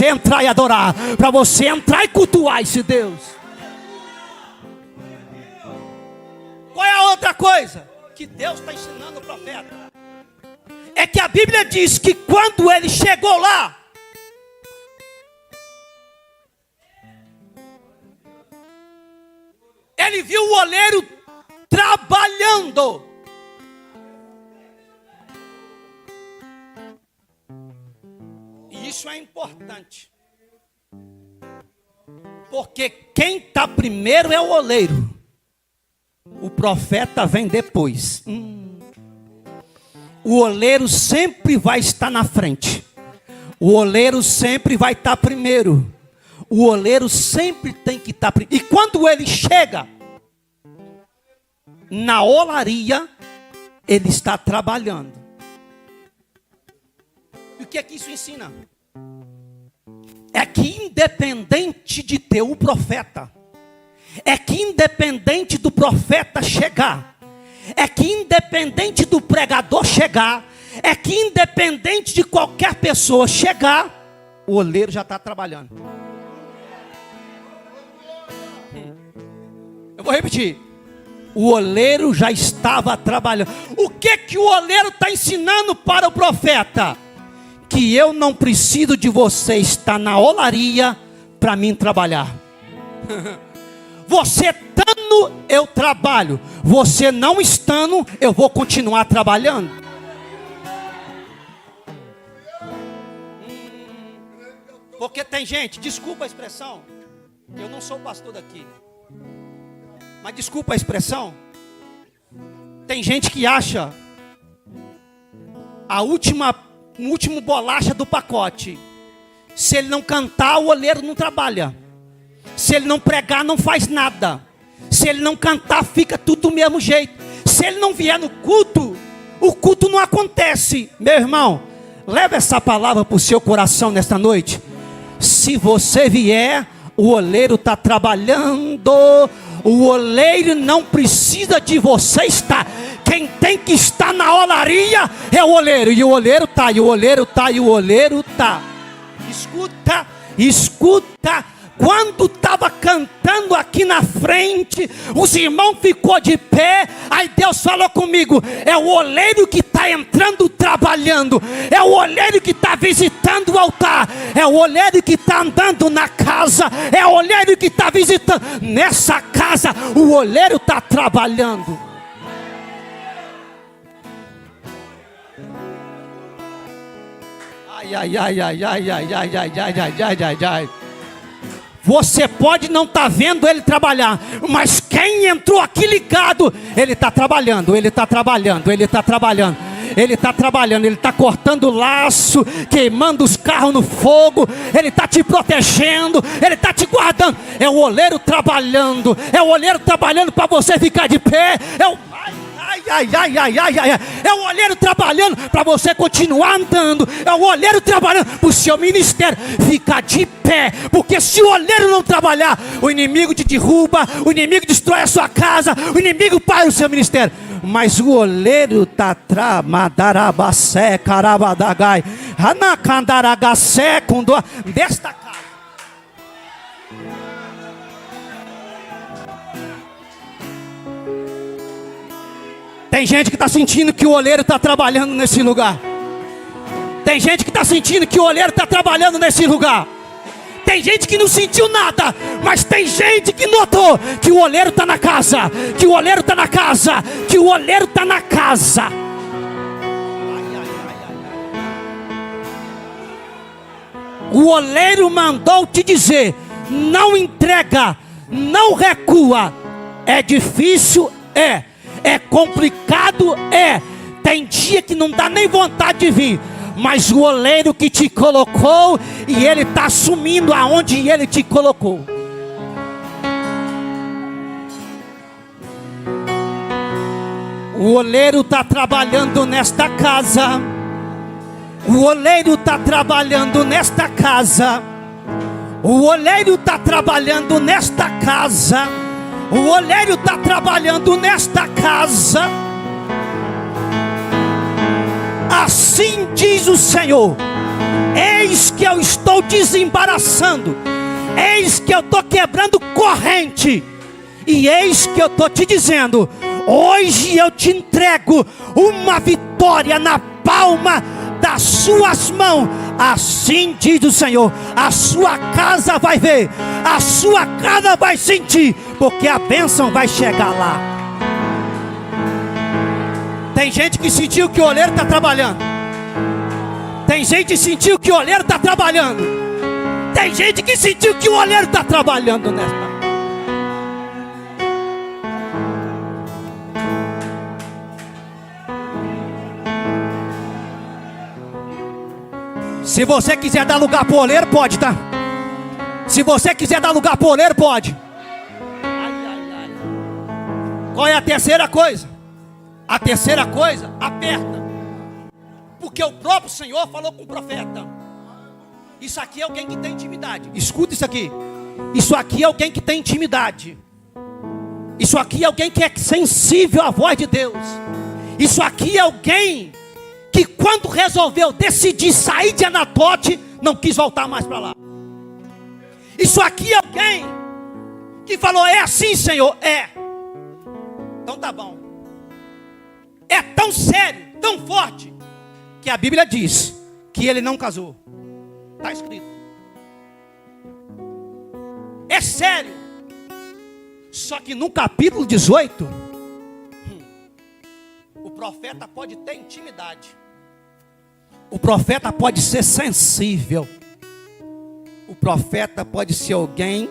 você entrar e adorar, para você entrar e cultuar esse Deus. Qual é a outra coisa que Deus está ensinando o profeta? É que a Bíblia diz que quando ele chegou lá, ele viu o oleiro trabalhando. E isso é importante. Porque quem está primeiro é o oleiro. O profeta vem depois. O oleiro sempre vai estar na frente. O oleiro sempre vai estar primeiro. O oleiro sempre tem que estar primeiro. E quando ele chega na olaria, ele está trabalhando. E o que é que isso ensina? É que independente de ter o profeta, é que independente do profeta chegar, é que independente do pregador chegar, é que independente de qualquer pessoa chegar, o oleiro já está trabalhando. Eu vou repetir. O oleiro já estava trabalhando. O que o oleiro está ensinando para o profeta? Que eu não preciso de você estar na olaria para mim trabalhar. Você estando, eu trabalho. Você não estando, eu vou continuar trabalhando. Porque tem gente, desculpa a expressão, eu não sou pastor daqui, mas desculpa a expressão, tem gente que acha o último bolacha do pacote. Se ele não cantar, o oleiro não trabalha. Se ele não pregar, não faz nada. Se ele não cantar, fica tudo do mesmo jeito. Se ele não vier no culto, o culto não acontece. Meu irmão, leva essa palavra para o seu coração nesta noite. Se você vier, o oleiro está trabalhando. O oleiro não precisa de você estar. Quem tem que estar na olaria é o oleiro. E o oleiro está, e o oleiro está, e o oleiro está. Escuta, escuta. Quando estava cantando aqui na frente, os irmãos ficou de pé. Aí Deus falou comigo: é o oleiro que está entrando trabalhando. É o oleiro que está visitando o altar. É o oleiro que está andando na casa. É o oleiro que está visitando. Nessa casa, o oleiro está trabalhando. Ai, ai, ai, ai, ai, ai, ai, ai, ai, ai, ai, ai. Você pode não estar vendo ele trabalhar, mas quem entrou aqui ligado, ele está trabalhando, ele está trabalhando, ele está trabalhando, ele está trabalhando, ele está cortando o laço, queimando os carros no fogo, ele está te protegendo, ele está te guardando. É o oleiro trabalhando, é o oleiro trabalhando para você ficar de pé. É o é o oleiro trabalhando para você continuar andando. É o oleiro trabalhando para o seu ministério ficar de pé. Porque se o oleiro não trabalhar, o inimigo te derruba, o inimigo destrói a sua casa, o inimigo para o seu ministério. Mas o oleiro está tramadarabassé, carabadagai, anacandaragassé, desta casa. Tem gente que está sentindo que o oleiro está trabalhando nesse lugar. Tem gente que está sentindo que o oleiro está trabalhando nesse lugar. Tem gente que não sentiu nada, mas tem gente que notou que o oleiro está na casa. Que o oleiro está na casa. Que o oleiro está na casa. O oleiro mandou te dizer: não entrega, não recua. É difícil, é complicado, tem dia que não dá nem vontade de vir, mas o oleiro que te colocou, e ele está assumindo aonde ele te colocou. O oleiro está trabalhando nesta casa. O oleiro está trabalhando nesta casa. O oleiro está trabalhando nesta casa. O oleiro está trabalhando nesta casa. Assim diz o Senhor: Eis que eu estou desembaraçando. Eis que eu estou quebrando corrente. E eis que eu estou te dizendo: hoje eu te entrego uma vitória na palma das suas mãos. Assim diz o Senhor: a sua casa vai ver, a sua casa vai sentir, porque a bênção vai chegar lá. Tem gente que sentiu que o olheiro está trabalhando. Tem gente que sentiu que o olheiro está trabalhando. Tem gente que sentiu que o olheiro está trabalhando nesta. Se você quiser dar lugar para o olheiro, pode, tá? Se você quiser dar lugar para o olheiro, pode. Qual é a terceira coisa? A terceira coisa, aperta. Porque o próprio Senhor falou com o profeta. Isso aqui é alguém que tem intimidade. Escuta isso aqui. Isso aqui é alguém que tem intimidade. Isso aqui é alguém que é sensível à voz de Deus. Isso aqui é alguém que quando resolveu decidir sair de Anatote, não quis voltar mais para lá. Isso aqui é alguém que falou: é assim, Senhor? É. Então tá bom. É tão sério, tão forte, que a Bíblia diz que ele não casou. Está escrito. É sério. Só que no capítulo 18, o profeta pode ter intimidade. O profeta pode ser sensível. O profeta pode ser alguém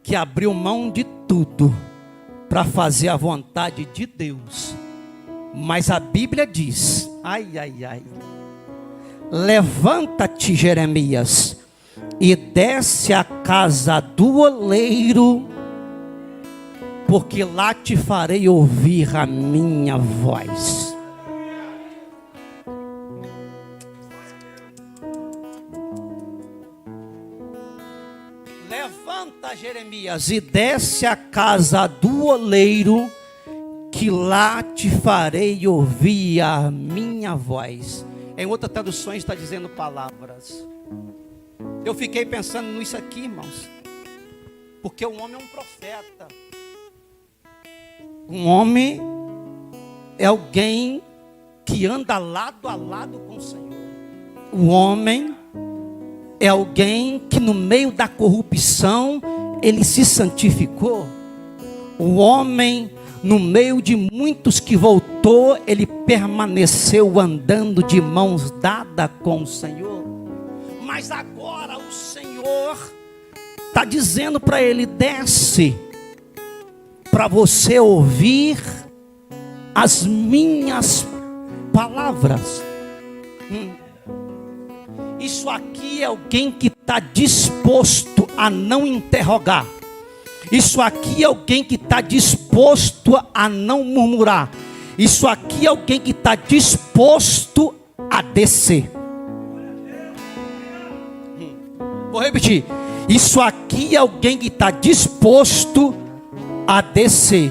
que abriu mão de tudo para fazer a vontade de Deus. Mas a Bíblia diz: ai, ai, ai, levanta-te, Jeremias, e desce à casa do oleiro, porque lá te farei ouvir a minha voz. Levanta, Jeremias, e desce à casa do oleiro, que lá te farei ouvir a minha voz. Em outras traduções está dizendo palavras. Eu fiquei pensando nisso aqui, irmãos, porque o homem é um profeta. Um homem é alguém que anda lado a lado com o Senhor. O homem é alguém que no meio da corrupção ele se santificou. O homem, no meio de muitos que voltou, ele permaneceu andando de mãos dadas com o Senhor. Mas agora o Senhor está dizendo para ele: desce, para você ouvir as minhas palavras. Isso aqui é alguém que está disposto a não interrogar. Isso aqui é alguém que está disposto a não murmurar. Isso aqui é alguém que está disposto a descer. Vou repetir. Isso aqui é alguém que está disposto a descer.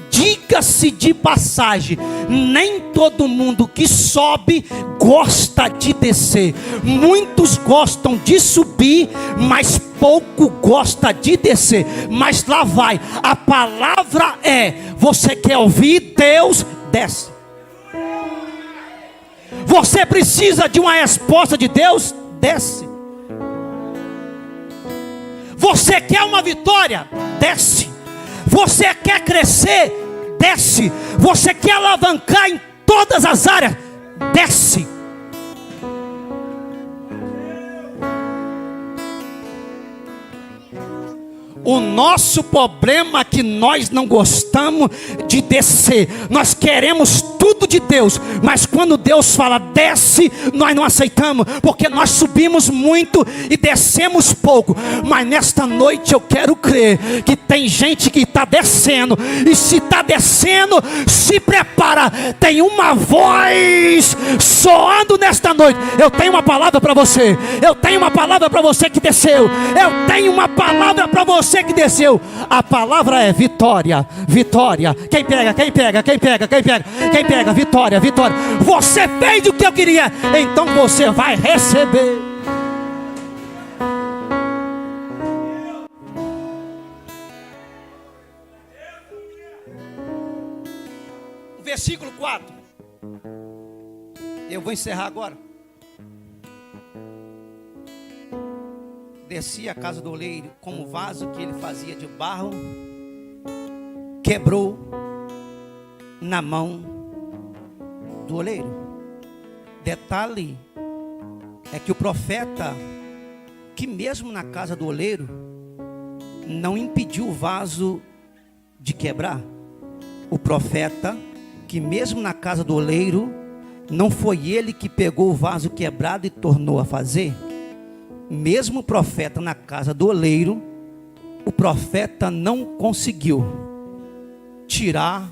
Diga-se de passagem, nem todo mundo que sobe gosta de descer. Muitos gostam de subir, mas pouco gosta de descer. Mas lá vai, a palavra é: você quer ouvir Deus? Desce. Você precisa de uma resposta de Deus? Desce. Você quer uma vitória? Desce. Você quer crescer? Desce. Você quer alavancar em todas as áreas? Desce. O nosso problema é que nós não gostamos de descer. Nós queremos tudo de Deus, mas quando Deus fala desce, nós não aceitamos, porque nós subimos muito e descemos pouco. Mas nesta noite eu quero crer que tem gente que está descendo, e se está descendo, se prepara. Tem uma voz soando nesta noite. Eu tenho uma palavra para você. Eu tenho uma palavra para você que desceu. Eu tenho uma palavra para você que desceu. A palavra é vitória, vitória. Quem pega, quem pega, quem pega, quem pega, quem pega. pega, vitória, vitória. Você fez o que eu queria, então você vai receber. Versículo 4. Eu vou encerrar agora. Descia a casa do oleiro, como o vaso que ele fazia de barro, quebrou na mão do oleiro. Detalhe é que o profeta, que mesmo na casa do oleiro, não impediu o vaso de quebrar. O profeta, que mesmo na casa do oleiro, não foi ele que pegou o vaso quebrado e tornou a fazer. Mesmo o profeta na casa do oleiro, o profeta não conseguiu tirar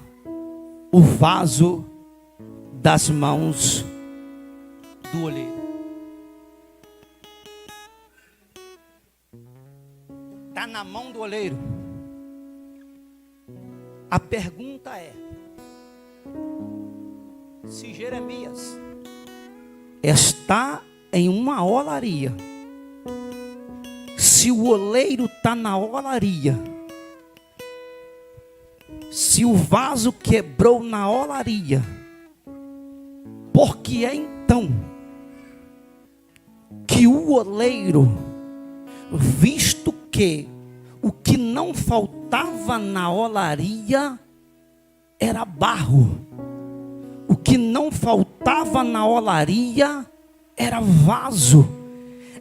o vaso das mãos do oleiro. Está na mão do oleiro. A pergunta é: se Jeremias está em uma olaria, se o oleiro está na olaria, se o vaso quebrou na olaria, por que é então que o oleiro, visto que o que não faltava na olaria era barro, o que não faltava na olaria era vaso,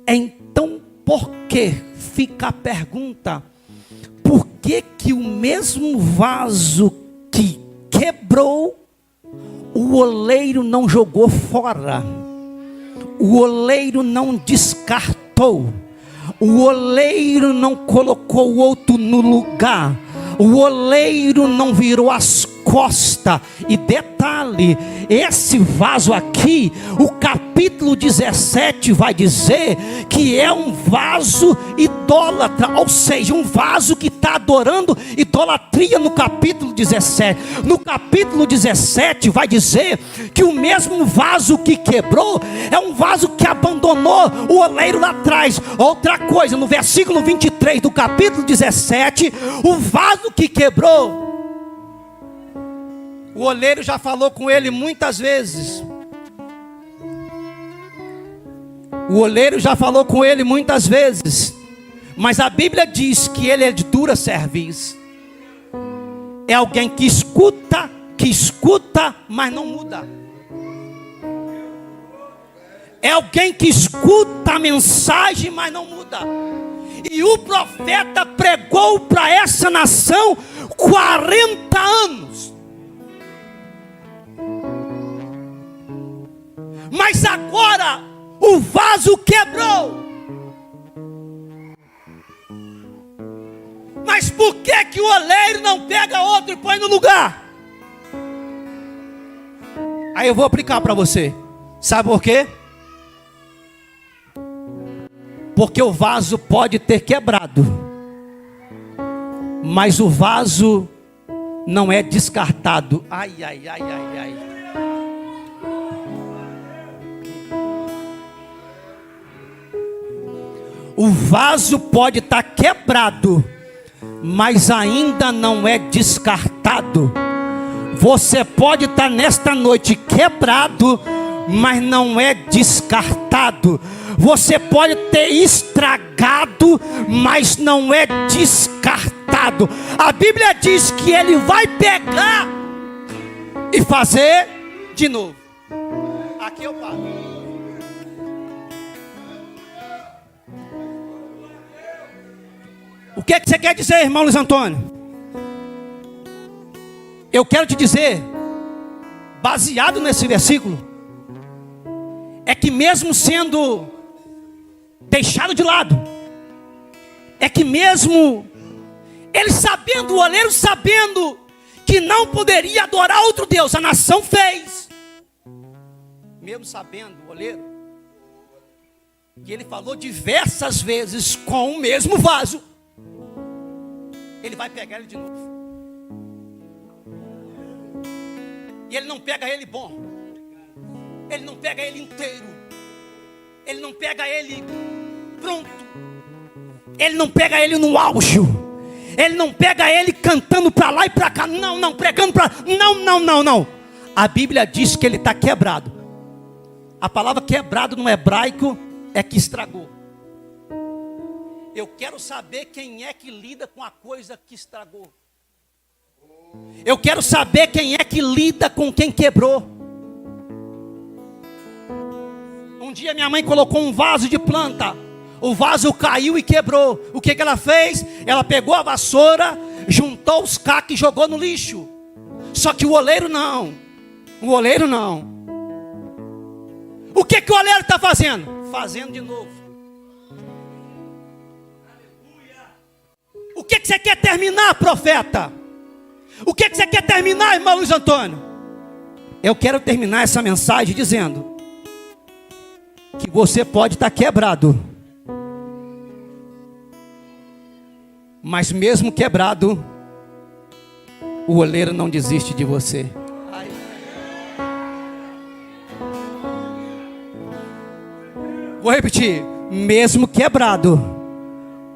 então por que, fica a pergunta, por que que o mesmo vaso que quebrou, o oleiro não jogou fora, o oleiro não descartou, o oleiro não colocou o outro no lugar, o oleiro não virou as costas? E detalhe, esse vaso aqui, o capítulo 17 vai dizer que é um vaso idólatra, ou seja, um vaso que está adorando idolatria. No capítulo 17, no capítulo 17 vai dizer que o mesmo vaso que quebrou é um vaso que abandonou o oleiro lá atrás. Outra coisa, no versículo 23 do capítulo 17, o vaso que quebrou, o oleiro já falou com ele muitas vezes. O oleiro já falou com ele muitas vezes. Mas a Bíblia diz que ele é de dura cerviz. É alguém que escuta, mas não muda. É alguém que escuta a mensagem, mas não muda. E o profeta pregou para essa nação 40 anos. Mas agora o vaso quebrou. Mas por que o oleiro não pega outro e põe no lugar? Aí eu vou aplicar para você. Sabe por quê? Porque o vaso pode ter quebrado, mas o vaso não é descartado. Ai, ai, ai, ai, ai. O vaso pode estar quebrado, mas ainda não é descartado. Você pode estar nesta noite quebrado, mas não é descartado. Você pode ter estragado, mas não é descartado. A Bíblia diz que ele vai pegar e fazer de novo. Aqui eu paro. O que você quer dizer, irmão Luiz Antônio? Eu quero te dizer, baseado nesse versículo, é que mesmo sendo deixado de lado, é que mesmo ele sabendo, o oleiro sabendo que não poderia adorar outro Deus, a nação fez. Mesmo sabendo, o oleiro, que ele falou diversas vezes com o mesmo vaso, ele vai pegar ele de novo. E Ele não pega ele bom. Ele não pega ele inteiro. Ele não pega ele pronto. Ele não pega ele no auge. Ele não pega ele cantando para lá e para cá. Não, pregando para... Não. A Bíblia diz que ele está quebrado. A palavra quebrado no hebraico é que estragou. Eu quero saber quem é que lida com a coisa que estragou. Eu quero saber quem é que lida com quem quebrou. Um dia minha mãe colocou um vaso de planta. O vaso caiu e quebrou. O que ela fez? Ela pegou a vassoura, juntou os cacos e jogou no lixo. Só que o oleiro não. O oleiro não. O que o oleiro está fazendo? Fazendo de novo. O que você quer terminar, profeta? O que você quer terminar, irmão Luiz Antônio? Eu quero terminar essa mensagem dizendo que você pode estar quebrado, mas mesmo quebrado, o oleiro não desiste de você. Vou repetir, mesmo quebrado,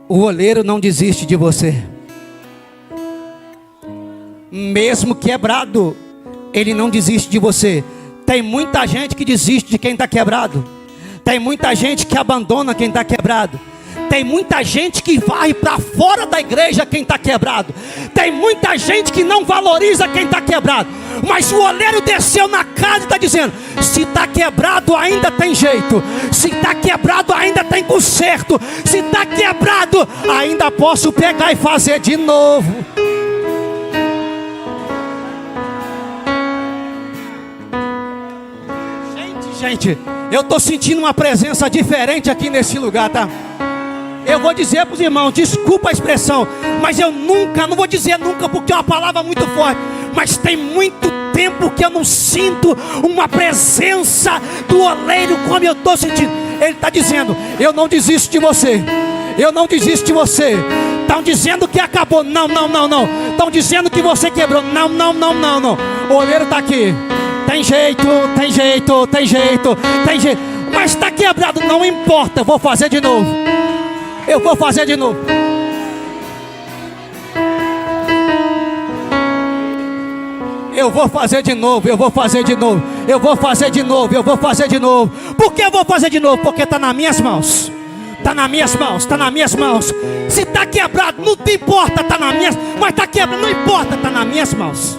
o oleiro não desiste de você. Mesmo quebrado, ele não desiste de você. Tem muita gente que desiste de quem está quebrado. Tem muita gente que abandona quem está quebrado. Tem muita gente que vai para fora da igreja quem está quebrado. Tem muita gente que não valoriza quem está quebrado. Mas o oleiro desceu na casa e está dizendo: se está quebrado ainda tem jeito. Se está quebrado ainda tem conserto. Se está quebrado ainda posso pegar e fazer de novo. Gente, eu estou sentindo uma presença diferente aqui nesse lugar, tá? Eu vou dizer para os irmãos, desculpa a expressão, mas eu não vou dizer nunca porque é uma palavra muito forte, mas tem muito tempo que eu não sinto uma presença do oleiro como eu estou sentindo. Ele está dizendo: eu não desisto de você. Eu não desisto de você. Estão dizendo que acabou. Não. Estão dizendo que você quebrou. Não. O oleiro está aqui. Tem jeito. Mas está quebrado, não importa. Eu vou fazer de novo. Eu vou fazer de novo. Por que eu vou fazer de novo? Porque está nas minhas mãos. Está nas minhas mãos. Se está quebrado, não te importa, está nas minhas. Mas está quebrado, não importa, está nas minhas mãos.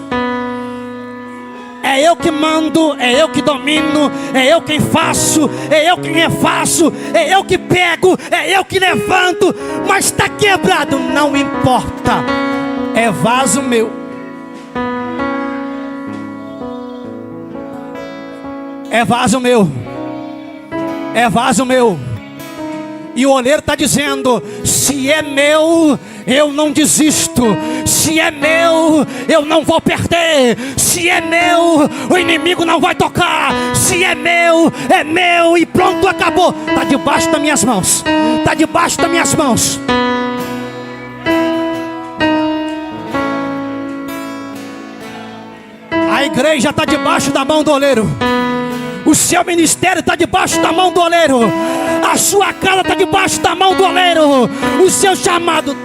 É eu que mando, é eu que domino, é eu quem faço, é eu quem refaço, é eu que pego, é eu que levanto. Mas está quebrado, não importa. É vaso meu. É vaso meu. E o oleiro está dizendo: se é meu, eu não desisto. Se é meu, eu não vou perder. Se é meu, o inimigo não vai tocar. Se é meu e pronto, acabou. Está debaixo das minhas mãos. A igreja está debaixo da mão do oleiro. O seu ministério está debaixo da mão do oleiro. A sua casa está debaixo da mão do oleiro. O seu chamado.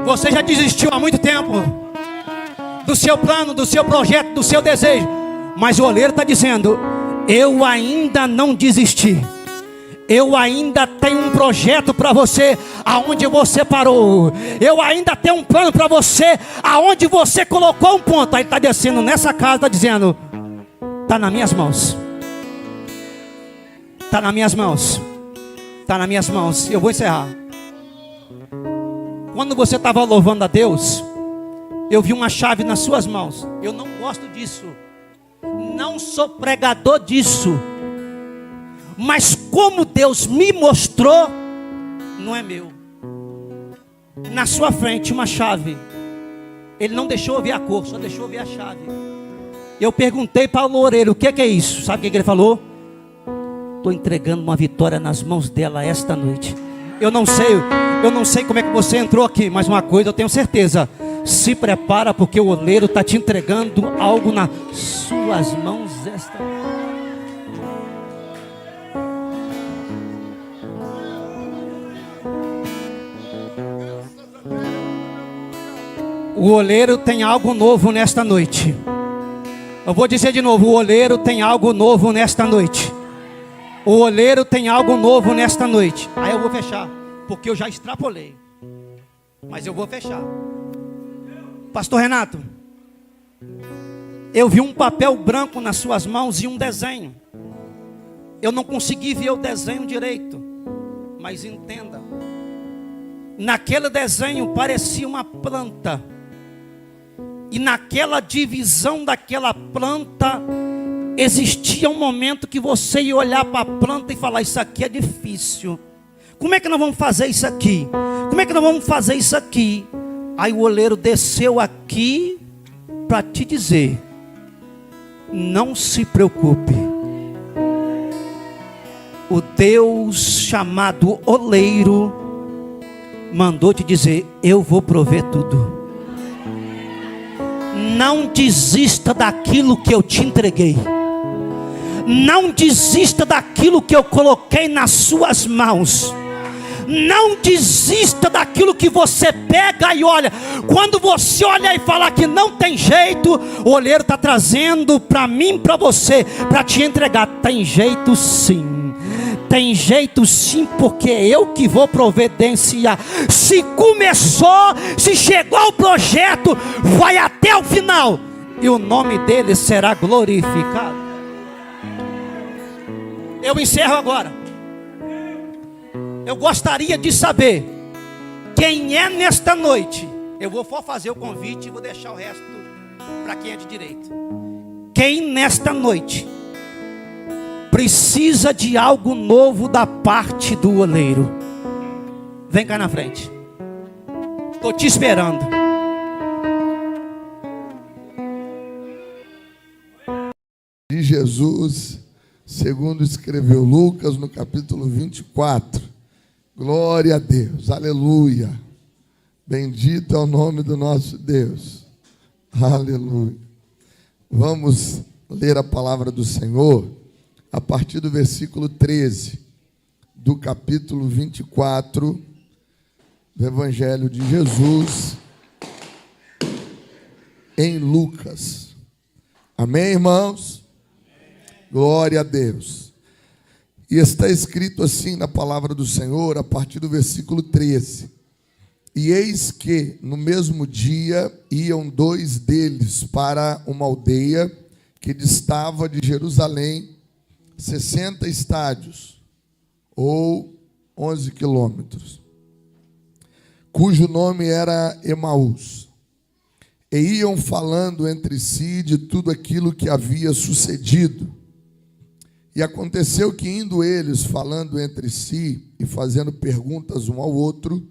Você já desistiu há muito tempo do seu plano, do seu projeto, do seu desejo. Mas o oleiro está dizendo: eu ainda não desisti. Eu ainda tenho um projeto para você aonde você parou. Eu ainda tenho um plano para você aonde você colocou um ponto. Aí está descendo nessa casa, está dizendo: está nas minhas mãos. Está nas minhas mãos. Está nas minhas mãos. Eu vou encerrar. Quando você estava louvando a Deus, eu vi uma chave nas suas mãos. Eu não gosto disso. Não sou pregador disso. Mas como Deus me mostrou, não é meu. Na sua frente uma chave. Ele não deixou eu ver a cor, só deixou eu ver a chave. Eu perguntei para o loureiro: o que é isso? Sabe o que ele falou? estou entregando uma vitória nas mãos dela esta noite. Eu não sei como é que você entrou aqui, mas uma coisa eu tenho certeza: se prepara, porque o oleiro está te entregando algo nas suas mãos esta noite. O oleiro tem algo novo nesta noite. Eu vou dizer de novo: o oleiro tem algo novo nesta noite. O oleiro tem algo novo nesta noite. Aí eu vou fechar, porque eu já extrapolei, mas eu vou fechar. Pastor Renato, eu vi um papel branco nas suas mãos e um desenho. Eu não consegui ver o desenho direito, mas entenda, naquele desenho parecia uma planta, e naquela divisão daquela planta existia um momento que você ia olhar para a planta e falar: isso aqui é difícil. Como é que nós vamos fazer isso aqui? Como é que nós vamos fazer isso aqui? Aí o oleiro desceu aqui para te dizer: não se preocupe. O Deus chamado oleiro mandou te dizer: eu vou prover tudo. Não desista daquilo que eu te entreguei. Não desista daquilo que eu coloquei nas suas mãos. Não desista daquilo que você pega e olha. Quando você olha e fala que não tem jeito, o oleiro está trazendo para mim, para você, para te entregar. Tem jeito sim. Tem jeito sim, porque é eu que vou providenciar. Se começou, se chegou ao projeto, vai até o final, e o nome dele será glorificado. Eu encerro agora. Eu gostaria de saber quem é nesta noite. Eu vou fazer o convite e vou deixar o resto para quem é de direito. Quem nesta noite precisa de algo novo da parte do oleiro? Vem cá na frente. Estou te esperando. De Jesus, segundo escreveu Lucas no capítulo 24. Glória a Deus, aleluia. Bendito é o nome do nosso Deus. Aleluia. Vamos ler a palavra do Senhor a partir do versículo 13 do capítulo 24 do Evangelho de Jesus em Lucas. Amém, irmãos? Glória a Deus. E está escrito assim na palavra do Senhor, a partir do versículo 13. E eis que no mesmo dia iam dois deles para uma aldeia que distava de Jerusalém 60 estádios, ou 11 quilômetros, cujo nome era Emaús. E iam falando entre si de tudo aquilo que havia sucedido. E aconteceu que, indo eles falando entre si e fazendo perguntas um ao outro,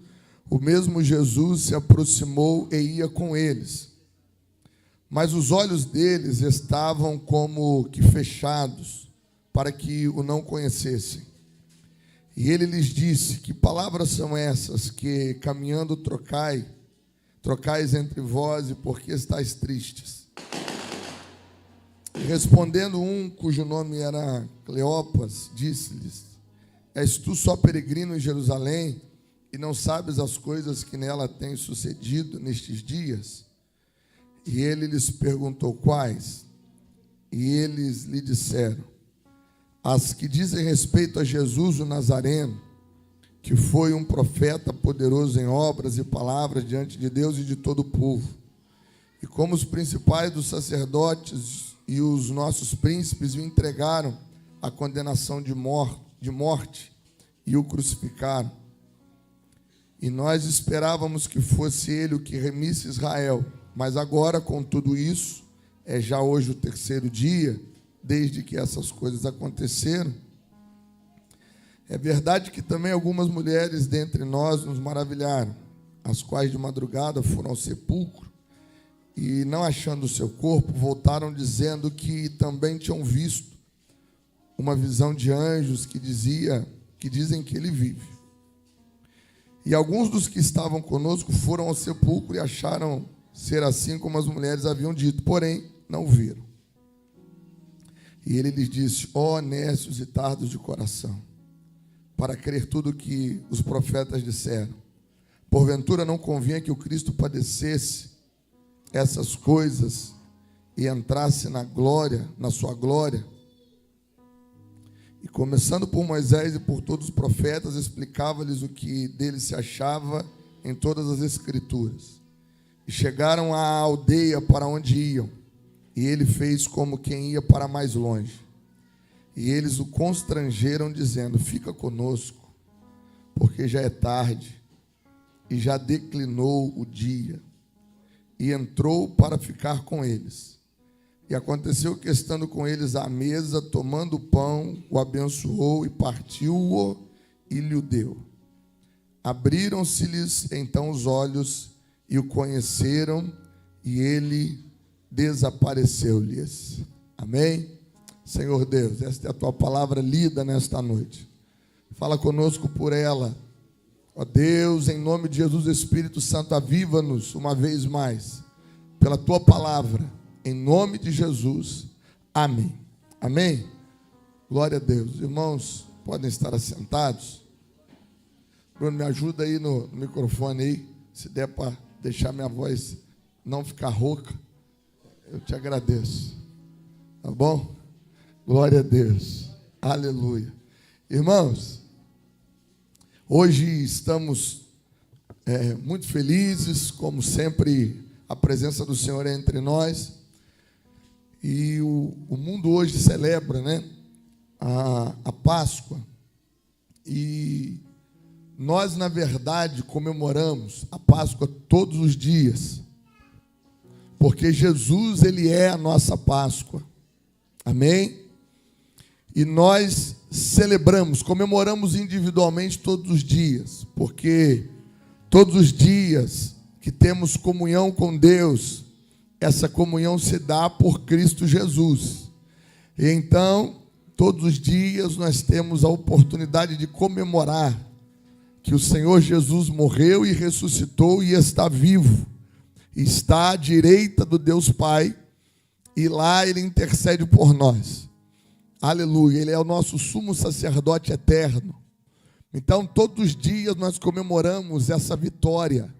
o mesmo Jesus se aproximou e ia com eles. Mas os olhos deles estavam como que fechados, para que o não conhecessem. E ele lhes disse: que palavras são essas que, caminhando, trocais entre vós, e por que estáis tristes? Respondendo um, cujo nome era Cleopas, disse-lhes: és tu só peregrino em Jerusalém, e não sabes as coisas que nela têm sucedido nestes dias? E ele lhes perguntou: quais? E eles lhe disseram: as que dizem respeito a Jesus o Nazareno, que foi um profeta poderoso em obras e palavras diante de Deus e de todo o povo. E como os principais dos sacerdotes e os nossos príncipes o entregaram à condenação de morte e o crucificaram. E nós esperávamos que fosse ele o que remisse Israel. Mas agora, com tudo isso, é já hoje o terceiro dia desde que essas coisas aconteceram. É verdade que também algumas mulheres dentre nós nos maravilharam, as quais de madrugada foram ao sepulcro e, não achando o seu corpo, voltaram dizendo que também tinham visto uma visão de anjos que dizem que ele vive. E alguns dos que estavam conosco foram ao sepulcro e acharam ser assim como as mulheres haviam dito, porém não o viram. E ele lhes disse: ó nécios e tardos de coração, para crer tudo o que os profetas disseram. Porventura não convinha que o Cristo padecesse essas coisas e entrasse na glória, na sua glória? E começando por Moisés e por todos os profetas, explicava-lhes o que dele se achava em todas as Escrituras. E chegaram à aldeia para onde iam, e ele fez como quem ia para mais longe. E eles o constrangeram, dizendo: fica conosco, porque já é tarde, e já declinou o dia. E entrou para ficar com eles. E aconteceu que, estando com eles à mesa, tomando o pão, o abençoou e partiu-o e lhe o deu. Abriram-se-lhes então os olhos e o conheceram, e ele desapareceu-lhes. Amém? Senhor Deus, esta é a tua palavra lida nesta noite. Fala conosco por ela. Ó Deus, em nome de Jesus, Espírito Santo, aviva-nos uma vez mais pela tua palavra. Em nome de Jesus, amém. Amém? Glória a Deus. Irmãos, podem estar assentados. Bruno, me ajuda aí no microfone aí, se der para deixar minha voz não ficar rouca, eu te agradeço. Tá bom? Glória a Deus. Aleluia. Irmãos, hoje estamos muito felizes, como sempre, a presença do Senhor é entre nós. E o mundo hoje celebra, né, a Páscoa. E nós, na verdade, comemoramos a Páscoa todos os dias, porque Jesus, ele é a nossa Páscoa. Amém? E nós celebramos, comemoramos individualmente todos os dias, porque todos os dias que temos comunhão com Deus, essa comunhão se dá por Cristo Jesus. E então, todos os dias nós temos a oportunidade de comemorar que o Senhor Jesus morreu e ressuscitou e está vivo. Está à direita do Deus Pai, e lá ele intercede por nós. Aleluia, ele é o nosso sumo sacerdote eterno. Então, todos os dias nós comemoramos essa vitória